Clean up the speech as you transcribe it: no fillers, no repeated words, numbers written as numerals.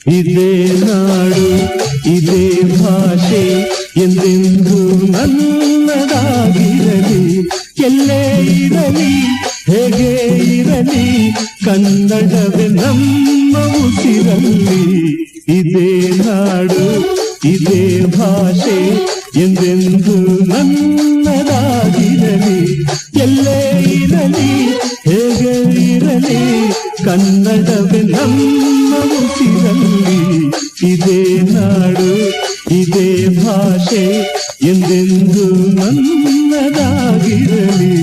ಇದೇ ನಾಡು ಇದೇ ಭಾಷೆ ಎಂದೆಂದು ನನ್ನದಾಗಿರಲಿ. ಎಲ್ಲೇ ಇರಲಿ ಹೇಗೆ ಇರಲಿ ಕನ್ನಡವೇ ನಮ್ಮ ಉಸಿರಲ್ಲಿ. ಇದೇ ನಾಡು ಇದೇ ಭಾಷೆ ಎಂದೆಂದು ನನ್ನದಾಗಿರಲಿ. ಎಲ್ಲೇ ಇರಲಿ ಹೇಗೆ ಇರಲಿ ಕನ್ನಡವೇ ನಮ್ಮ ಉಸಿರಲ್ಲಿ. ಇದೇ ನಾಡು ಇದೇ ಭಾಷೆ ಎಂದೆಂದು ನನ್ನದಾಗಿರಲಿ.